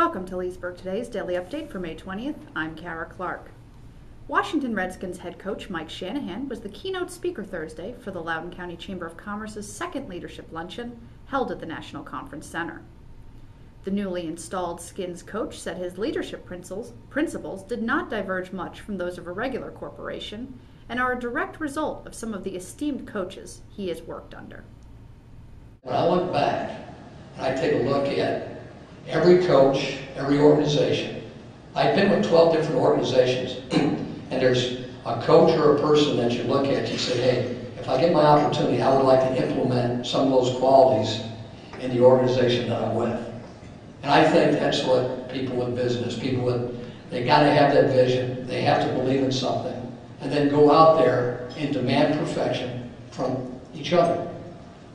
Welcome to Leesburg Today's Daily Update for May 20th. I'm Kara Clark. Washington Redskins head coach Mike Shanahan was the keynote speaker Thursday for the Loudoun County Chamber of Commerce's second leadership luncheon held at the National Conference Center. The newly installed Skins coach said his leadership principles did not diverge much from those of a regular corporation and are a direct result of some of the esteemed coaches he has worked under. When I look back and I take a look at every coach, every organization, I've been with 12 different organizations, and there's a coach or a person that you look at, you say, hey, if I get my opportunity, I would like to implement some of those qualities in the organization that I'm with. And I think that's what people in business, they got to have that vision, they have to believe in something, and then go out there and demand perfection from each other.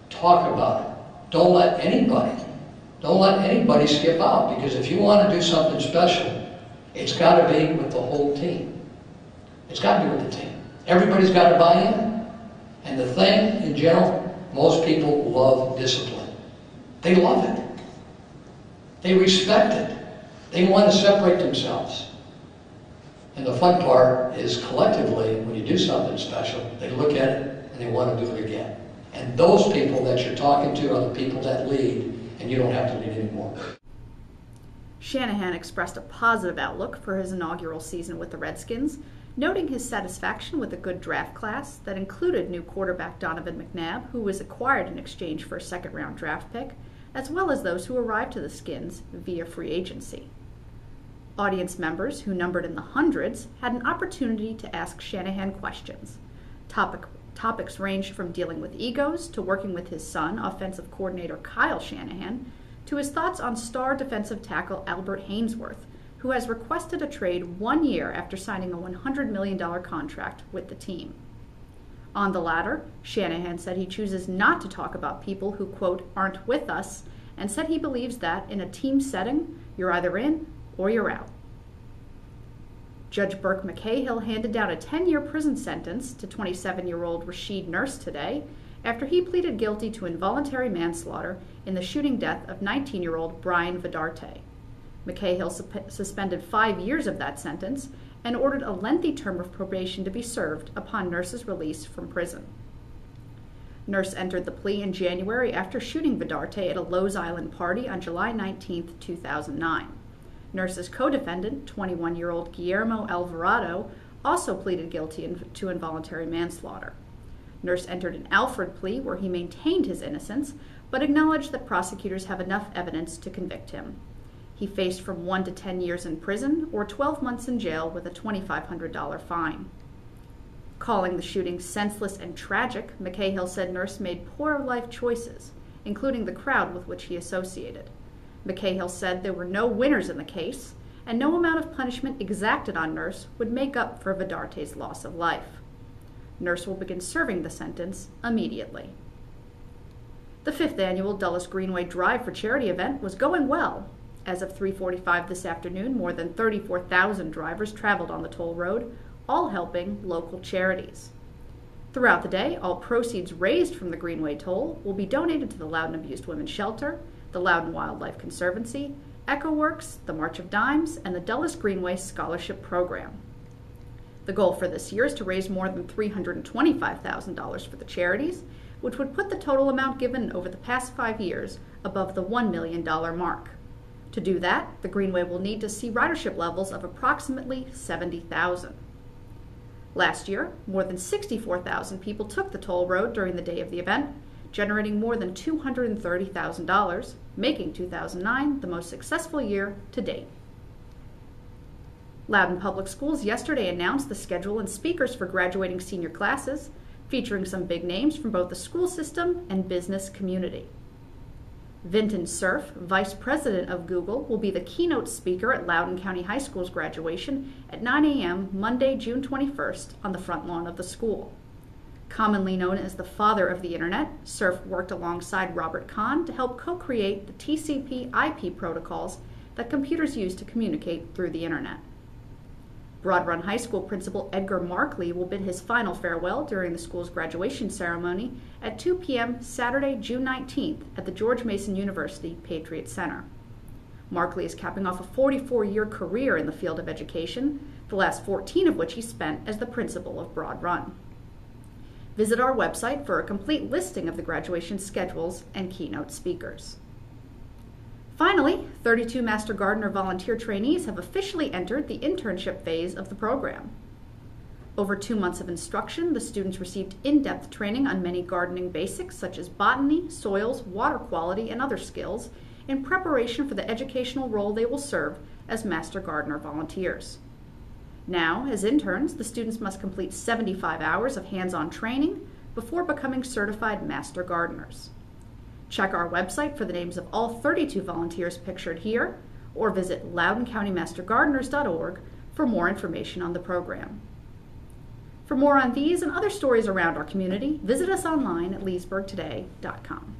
Talk about it. Don't let anybody skip out, because if you want to do something special, it's got to be with the whole team. It's got to be with the team. Everybody's got to buy in. And the thing, in general, most people love discipline. They love it. They respect it. They want to separate themselves. And the fun part is collectively, when you do something special, they look at it and they want to do it again. And those people that you're talking to are the people that lead, and you don't have to lead anymore. Shanahan expressed a positive outlook for his inaugural season with the Redskins, noting his satisfaction with a good draft class that included new quarterback Donovan McNabb, who was acquired in exchange for a second-round draft pick, as well as those who arrived to the Skins via free agency. Audience members, who numbered in the hundreds, had an opportunity to ask Shanahan questions. Topics ranged from dealing with egos to working with his son, offensive coordinator Kyle Shanahan, to his thoughts on star defensive tackle Albert Haynesworth, who has requested a trade 1 year after signing a $100 million contract with the team. On the latter, Shanahan said he chooses not to talk about people who, quote, aren't with us, and said he believes that in a team setting, you're either in or you're out. Judge Burke McCahill handed down a 10-year prison sentence to 27-year-old Rashid Nurse today after he pleaded guilty to involuntary manslaughter in the shooting death of 19-year-old Brian Vidarte. McCahill suspended 5 years of that sentence and ordered a lengthy term of probation to be served upon Nurse's release from prison. Nurse entered the plea in January after shooting Vidarte at a Lowe's Island party on July 19, 2009. Nurse's co-defendant, 21-year-old Guillermo Alvarado, also pleaded guilty to involuntary manslaughter. Nurse entered an Alfred plea where he maintained his innocence, but acknowledged that prosecutors have enough evidence to convict him. He faced from 1 to 10 years in prison or 12 months in jail with a $2,500 fine. Calling the shooting senseless and tragic, McCahill said Nurse made poor life choices, including the crowd with which he associated. McCahill said there were no winners in the case, and no amount of punishment exacted on Nurse would make up for Vidarte's loss of life. Nurse will begin serving the sentence immediately. The 5th annual Dulles Greenway Drive for Charity event was going well. As of 3:45 this afternoon, more than 34,000 drivers traveled on the toll road, all helping local charities. Throughout the day, all proceeds raised from the Greenway toll will be donated to the Loudoun Abused Women's Shelter, the Loudoun Wildlife Conservancy, Echo Works, the March of Dimes, and the Dulles Greenway Scholarship Program. The goal for this year is to raise more than $325,000 for the charities, which would put the total amount given over the past 5 years above the $1 million mark. To do that, the Greenway will need to see ridership levels of approximately 70,000. Last year, more than 64,000 people took the toll road during the day of the event, generating more than $230,000, making 2009 the most successful year to date. Loudoun Public Schools yesterday announced the schedule and speakers for graduating senior classes, featuring some big names from both the school system and business community. Vinton Cerf, Vice President of Google, will be the keynote speaker at Loudoun County High School's graduation at 9 a.m. Monday, June 21st on the front lawn of the school. Commonly known as the father of the Internet, Cerf worked alongside Robert Kahn to help co-create the TCP/IP protocols that computers use to communicate through the Internet. Broad Run High School Principal Edgar Markley will bid his final farewell during the school's graduation ceremony at 2 p.m. Saturday, June 19th at the George Mason University Patriot Center. Markley is capping off a 44-year career in the field of education, the last 14 of which he spent as the principal of Broad Run. Visit our website for a complete listing of the graduation schedules and keynote speakers. Finally, 32 Master Gardener volunteer trainees have officially entered the internship phase of the program. Over 2 months of instruction, the students received in-depth training on many gardening basics such as botany, soils, water quality, and other skills in preparation for the educational role they will serve as Master Gardener volunteers. Now, as interns, the students must complete 75 hours of hands-on training before becoming certified Master Gardeners. Check our website for the names of all 32 volunteers pictured here, or visit loudouncountymastergardeners.org for more information on the program. For more on these and other stories around our community, visit us online at leesburgtoday.com.